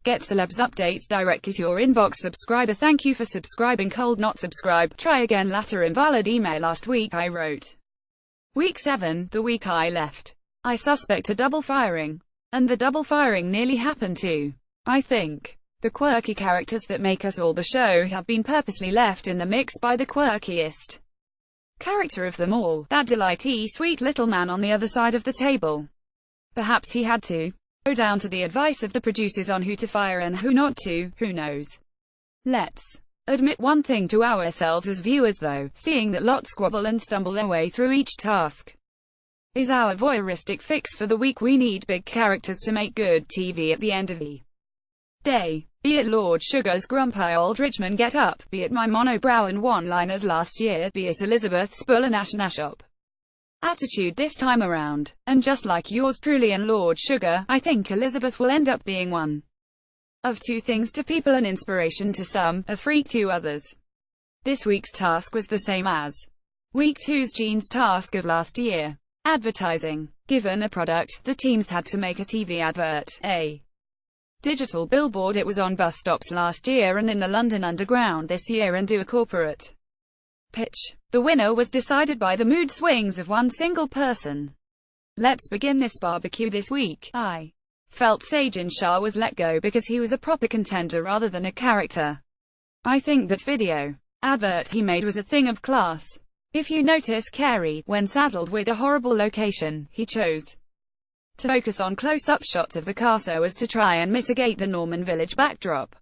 Get celebs updates directly to your inbox. Subscriber, thank you for subscribing. Cold not subscribe. Try again later. Invalid email. Last week I wrote. Week 7, the week I left. I suspect a double firing. And the double firing nearly happened too. I think. The quirky characters that make us all the show have been purposely left in the mix by the quirkiest character of them all, that delighty sweet little man on the other side of the table. Perhaps he had to go down to the advice of the producers on who to fire and who not to, who knows. Let's admit one thing to ourselves as viewers though, seeing that lots squabble and stumble their way through each task is our voyeuristic fix for the week. We need big characters to make good TV at the end of the day. Be it Lord Sugar's grumpy old Richmond get-up, be it my monobrow and one-liners last year, be it Elizabeth's Bull and Ash-Nash-up attitude this time around. And just like yours truly and Lord Sugar, I think Elizabeth will end up being one of two things to people: an inspiration to some, a freak to others. This week's task was the same as Week 2's Jean's task of last year. Advertising. Given a product, the teams had to make a TV advert, a digital billboard. It was on bus stops last year and in the London Underground this year, and do a corporate pitch. The winner was decided by the mood swings of one single person. Let's begin this barbecue this week. I felt Sajin Shah was let go because he was a proper contender rather than a character. I think that video advert he made was a thing of class. If you notice, Carey, when saddled with a horrible location, he chose to focus on close-up shots of the car so as to try and mitigate the Norman Village backdrop.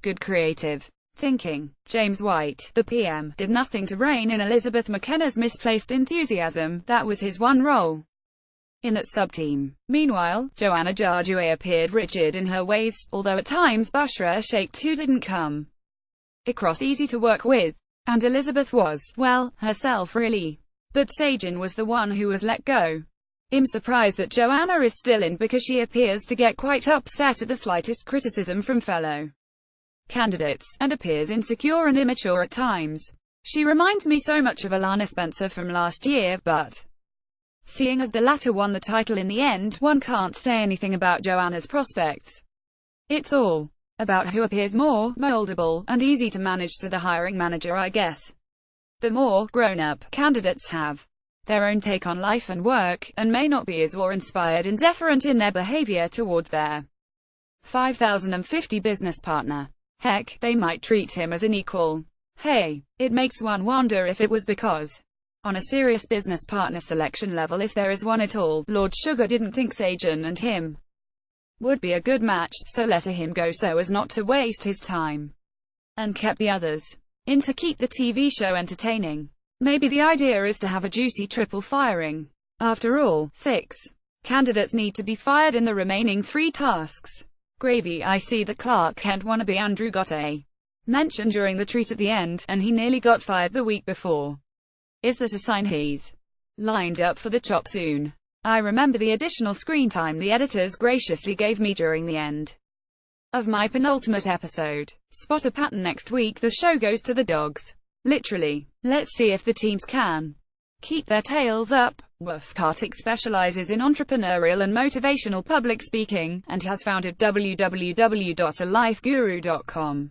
Good creative thinking. James White, the PM, did nothing to rein in Elizabeth McKenna's misplaced enthusiasm. That was his one role in that sub-team. Meanwhile, Joanna Joshua appeared rigid in her ways, although at times Bushra Sheikh too didn't come across easy to work with. And Elizabeth was, well, herself really. But Sajin was the one who was let go. I'm surprised that Joanna is still in, because she appears to get quite upset at the slightest criticism from fellow candidates, and appears insecure and immature at times. She reminds me so much of Alana Spencer from last year, but seeing as the latter won the title in the end, one can't say anything about Joanna's prospects. It's all about who appears more moldable and easy to manage to the hiring manager, I guess. The more grown-up candidates have their own take on life and work, and may not be as awe-inspired and deferent in their behavior towards their 5050 business partner. Heck, they might treat him as an equal. Hey, it makes one wonder if it was because, on a serious business partner selection level, if there is one at all, Lord Sugar didn't think Sajin and him would be a good match, so let him go so as not to waste his time, and kept the others in to keep the TV show entertaining. Maybe the idea is to have a juicy triple firing. After all, 6 candidates need to be fired in the remaining 3 tasks. Gravy. I see that Clark Kent wannabe Andrew got a mention during the treat at the end, and he nearly got fired the week before. Is that a sign he's lined up for the chop soon? I remember the additional screen time the editors graciously gave me during the end of my penultimate episode. Spot a pattern next week. The show goes to the dogs. Literally. Let's see if the teams can keep their tails up. Woof. Karthik specializes in entrepreneurial and motivational public speaking, and has founded www.alifeguru.com.